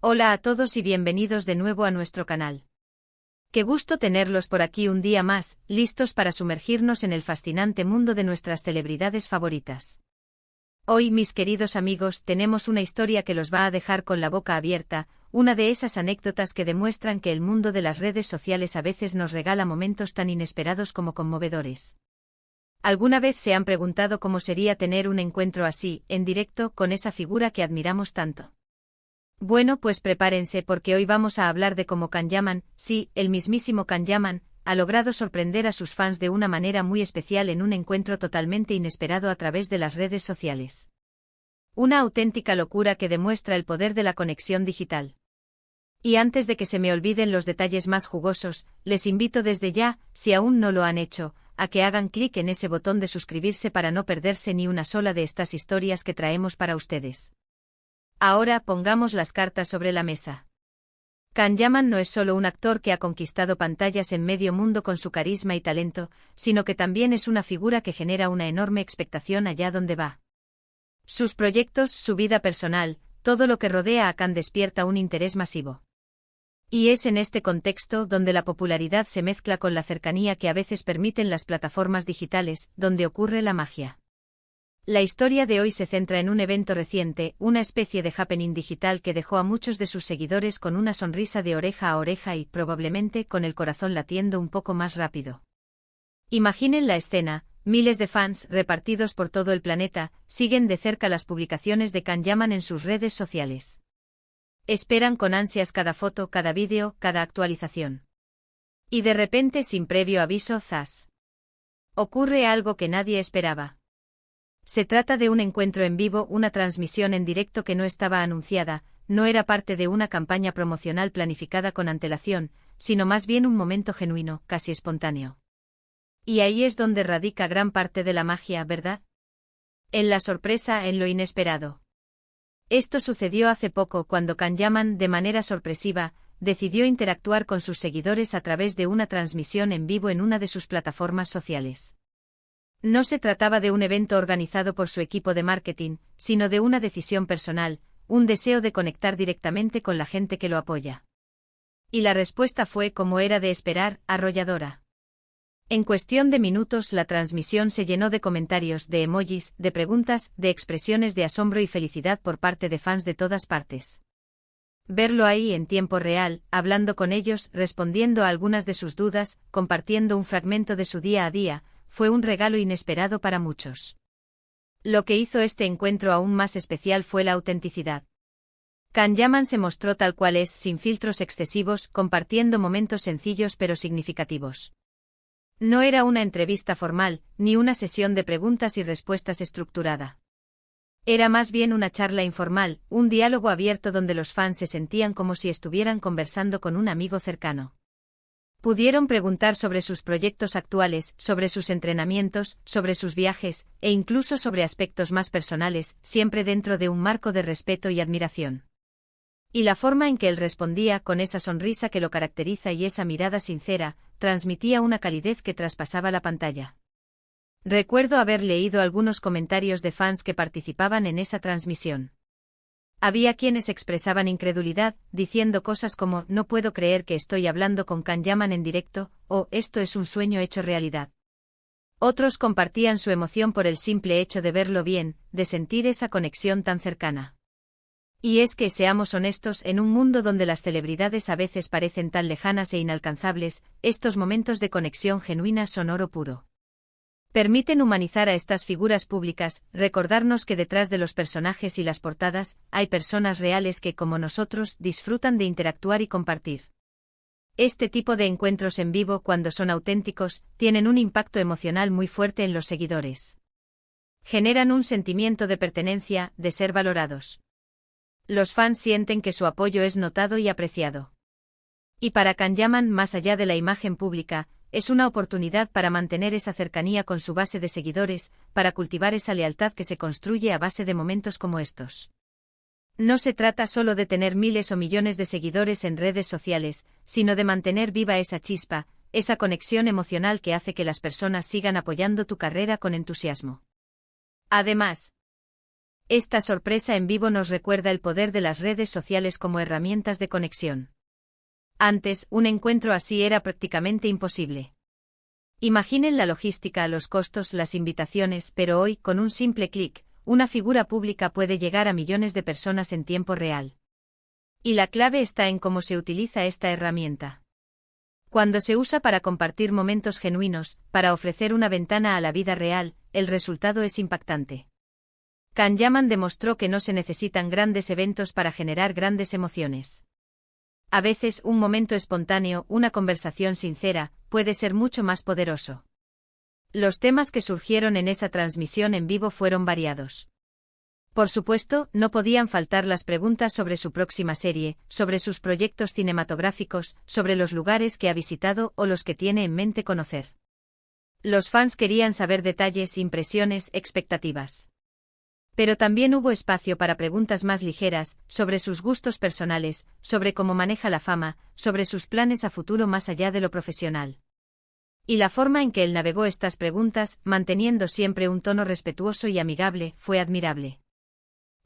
Hola a todos y bienvenidos de nuevo a nuestro canal. Qué gusto tenerlos por aquí un día más, listos para sumergirnos en el fascinante mundo de nuestras celebridades favoritas. Hoy, mis queridos amigos, tenemos una historia que los va a dejar con la boca abierta, una de esas anécdotas que demuestran que el mundo de las redes sociales a veces nos regala momentos tan inesperados como conmovedores. ¿Alguna vez se han preguntado cómo sería tener un encuentro así, en directo, con esa figura que admiramos tanto? Bueno, pues prepárense porque hoy vamos a hablar de cómo Can Yaman, sí, el mismísimo Can Yaman, ha logrado sorprender a sus fans de una manera muy especial en un encuentro totalmente inesperado a través de las redes sociales. Una auténtica locura que demuestra el poder de la conexión digital. Y antes de que se me olviden los detalles más jugosos, les invito desde ya, si aún no lo han hecho, a que hagan clic en ese botón de suscribirse para no perderse ni una sola de estas historias que traemos para ustedes. Ahora pongamos las cartas sobre la mesa. Can Yaman no es solo un actor que ha conquistado pantallas en medio mundo con su carisma y talento, sino que también es una figura que genera una enorme expectación allá donde va. Sus proyectos, su vida personal, todo lo que rodea a Can despierta un interés masivo. Y es en este contexto donde la popularidad se mezcla con la cercanía que a veces permiten las plataformas digitales, donde ocurre la magia. La historia de hoy se centra en un evento reciente, una especie de happening digital que dejó a muchos de sus seguidores con una sonrisa de oreja a oreja y, probablemente, con el corazón latiendo un poco más rápido. Imaginen la escena, miles de fans, repartidos por todo el planeta, siguen de cerca las publicaciones de Can Yaman en sus redes sociales. Esperan con ansias cada foto, cada vídeo, cada actualización. Y de repente, sin previo aviso, ¡zas!, ocurre algo que nadie esperaba. Se trata de un encuentro en vivo, una transmisión en directo que no estaba anunciada, no era parte de una campaña promocional planificada con antelación, sino más bien un momento genuino, casi espontáneo. Y ahí es donde radica gran parte de la magia, ¿verdad? En la sorpresa, en lo inesperado. Esto sucedió hace poco cuando Can Yaman, de manera sorpresiva, decidió interactuar con sus seguidores a través de una transmisión en vivo en una de sus plataformas sociales. No se trataba de un evento organizado por su equipo de marketing, sino de una decisión personal, un deseo de conectar directamente con la gente que lo apoya. Y la respuesta fue, como era de esperar, arrolladora. En cuestión de minutos la transmisión se llenó de comentarios, de emojis, de preguntas, de expresiones de asombro y felicidad por parte de fans de todas partes. Verlo ahí en tiempo real, hablando con ellos, respondiendo a algunas de sus dudas, compartiendo un fragmento de su día a día, fue un regalo inesperado para muchos. Lo que hizo este encuentro aún más especial fue la autenticidad. Can Yaman se mostró tal cual es, sin filtros excesivos, compartiendo momentos sencillos pero significativos. No era una entrevista formal, ni una sesión de preguntas y respuestas estructurada. Era más bien una charla informal, un diálogo abierto donde los fans se sentían como si estuvieran conversando con un amigo cercano. Pudieron preguntar sobre sus proyectos actuales, sobre sus entrenamientos, sobre sus viajes, e incluso sobre aspectos más personales, siempre dentro de un marco de respeto y admiración. Y la forma en que él respondía, con esa sonrisa que lo caracteriza y esa mirada sincera, transmitía una calidez que traspasaba la pantalla. Recuerdo haber leído algunos comentarios de fans que participaban en esa transmisión. Había quienes expresaban incredulidad, diciendo cosas como «no puedo creer que estoy hablando con Can Yaman en directo» o «esto es un sueño hecho realidad». Otros compartían su emoción por el simple hecho de verlo bien, de sentir esa conexión tan cercana. Y es que, seamos honestos, en un mundo donde las celebridades a veces parecen tan lejanas e inalcanzables, estos momentos de conexión genuina son oro puro. Permiten humanizar a estas figuras públicas, recordarnos que detrás de los personajes y las portadas, hay personas reales que, como nosotros, disfrutan de interactuar y compartir. Este tipo de encuentros en vivo, cuando son auténticos, tienen un impacto emocional muy fuerte en los seguidores. Generan un sentimiento de pertenencia, de ser valorados. Los fans sienten que su apoyo es notado y apreciado. Y para Can Yaman, más allá de la imagen pública, es una oportunidad para mantener esa cercanía con su base de seguidores, para cultivar esa lealtad que se construye a base de momentos como estos. No se trata solo de tener miles o millones de seguidores en redes sociales, sino de mantener viva esa chispa, esa conexión emocional que hace que las personas sigan apoyando tu carrera con entusiasmo. Además, Esta sorpresa en vivo nos recuerda el poder de las redes sociales como herramientas de conexión. Antes, un encuentro así era prácticamente imposible. Imaginen la logística, los costos, las invitaciones, pero hoy, con un simple clic, una figura pública puede llegar a millones de personas en tiempo real. Y la clave está en cómo se utiliza esta herramienta. Cuando se usa para compartir momentos genuinos, para ofrecer una ventana a la vida real, el resultado es impactante. Can Yaman demostró que no se necesitan grandes eventos para generar grandes emociones. A veces un momento espontáneo, una conversación sincera, puede ser mucho más poderoso. Los temas que surgieron en esa transmisión en vivo fueron variados. Por supuesto, no podían faltar las preguntas sobre su próxima serie, sobre sus proyectos cinematográficos, sobre los lugares que ha visitado o los que tiene en mente conocer. Los fans querían saber detalles, impresiones, expectativas. Pero también hubo espacio para preguntas más ligeras, sobre sus gustos personales, sobre cómo maneja la fama, sobre sus planes a futuro más allá de lo profesional. Y la forma en que él navegó estas preguntas, manteniendo siempre un tono respetuoso y amigable, fue admirable.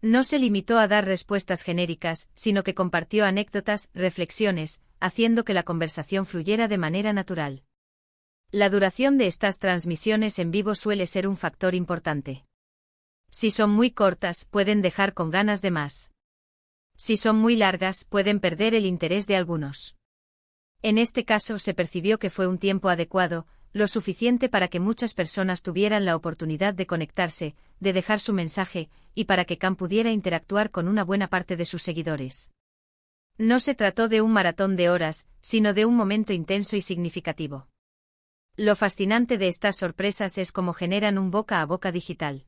No se limitó a dar respuestas genéricas, sino que compartió anécdotas, reflexiones, haciendo que la conversación fluyera de manera natural. La duración de estas transmisiones en vivo suele ser un factor importante. Si son muy cortas, pueden dejar con ganas de más. Si son muy largas, pueden perder el interés de algunos. En este caso se percibió que fue un tiempo adecuado, lo suficiente para que muchas personas tuvieran la oportunidad de conectarse, de dejar su mensaje, y para que Can pudiera interactuar con una buena parte de sus seguidores. No se trató de un maratón de horas, sino de un momento intenso y significativo. Lo fascinante de estas sorpresas es cómo generan un boca a boca digital.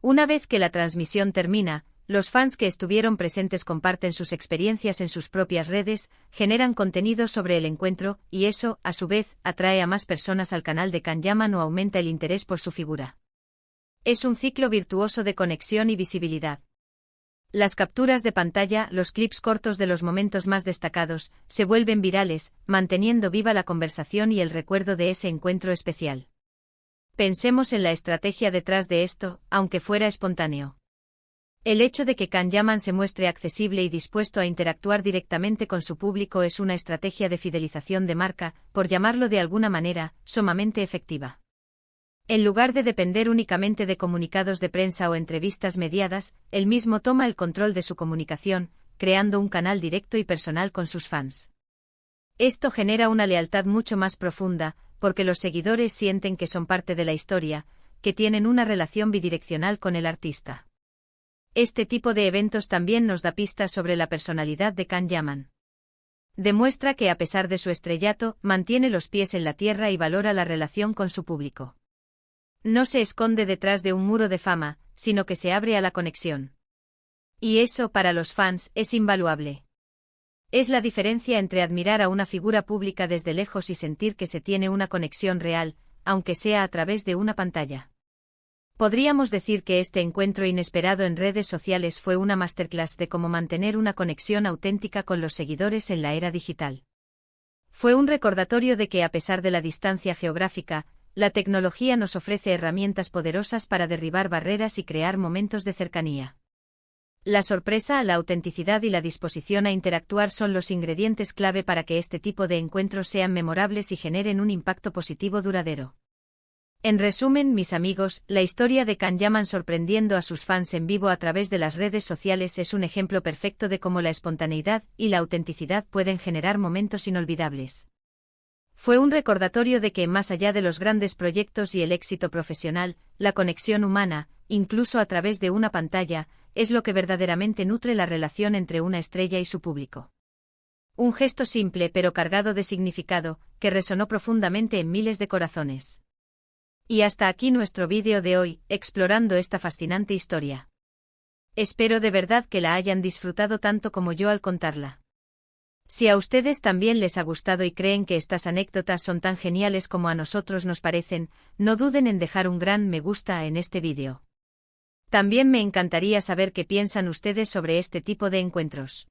Una vez que la transmisión termina, los fans que estuvieron presentes comparten sus experiencias en sus propias redes, generan contenido sobre el encuentro, y eso, a su vez, atrae a más personas al canal de Can Yaman o aumenta el interés por su figura. Es un ciclo virtuoso de conexión y visibilidad. Las capturas de pantalla, los clips cortos de los momentos más destacados, se vuelven virales, manteniendo viva la conversación y el recuerdo de ese encuentro especial. Pensemos en la estrategia detrás de esto, aunque fuera espontáneo. El hecho de que Can Yaman se muestre accesible y dispuesto a interactuar directamente con su público es una estrategia de fidelización de marca, por llamarlo de alguna manera, sumamente efectiva. En lugar de depender únicamente de comunicados de prensa o entrevistas mediadas, él mismo toma el control de su comunicación, creando un canal directo y personal con sus fans. Esto genera una lealtad mucho más profunda, porque los seguidores sienten que son parte de la historia, que tienen una relación bidireccional con el artista. Este tipo de eventos también nos da pistas sobre la personalidad de Can Yaman. Demuestra que a pesar de su estrellato, mantiene los pies en la tierra y valora la relación con su público. No se esconde detrás de un muro de fama, sino que se abre a la conexión. Y eso, para los fans, es invaluable. Es la diferencia entre admirar a una figura pública desde lejos y sentir que se tiene una conexión real, aunque sea a través de una pantalla. Podríamos decir que este encuentro inesperado en redes sociales fue una masterclass de cómo mantener una conexión auténtica con los seguidores en la era digital. Fue un recordatorio de que a pesar de la distancia geográfica, la tecnología nos ofrece herramientas poderosas para derribar barreras y crear momentos de cercanía. La sorpresa, la autenticidad y la disposición a interactuar son los ingredientes clave para que este tipo de encuentros sean memorables y generen un impacto positivo duradero. En resumen, mis amigos, la historia de Can Yaman sorprendiendo a sus fans en vivo a través de las redes sociales es un ejemplo perfecto de cómo la espontaneidad y la autenticidad pueden generar momentos inolvidables. Fue un recordatorio de que, más allá de los grandes proyectos y el éxito profesional, la conexión humana, incluso a través de una pantalla, es lo que verdaderamente nutre la relación entre una estrella y su público. Un gesto simple pero cargado de significado, que resonó profundamente en miles de corazones. Y hasta aquí nuestro vídeo de hoy, explorando esta fascinante historia. Espero de verdad que la hayan disfrutado tanto como yo al contarla. Si a ustedes también les ha gustado y creen que estas anécdotas son tan geniales como a nosotros nos parecen, no duden en dejar un gran me gusta en este vídeo. También me encantaría saber qué piensan ustedes sobre este tipo de encuentros.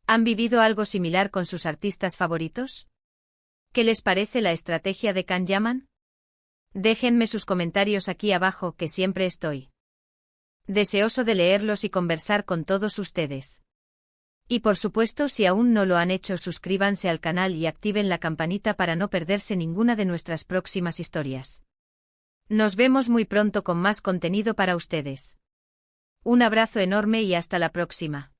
¿Han vivido algo similar con sus artistas favoritos? ¿Qué les parece la estrategia de Can Yaman? Déjenme sus comentarios aquí abajo, que siempre estoy Deseoso de leerlos y conversar con todos ustedes. Y por supuesto, si aún no lo han hecho, suscríbanse al canal y activen la campanita para no perderse ninguna de nuestras próximas historias. Nos vemos muy pronto con más contenido para ustedes. Un abrazo enorme y hasta la próxima.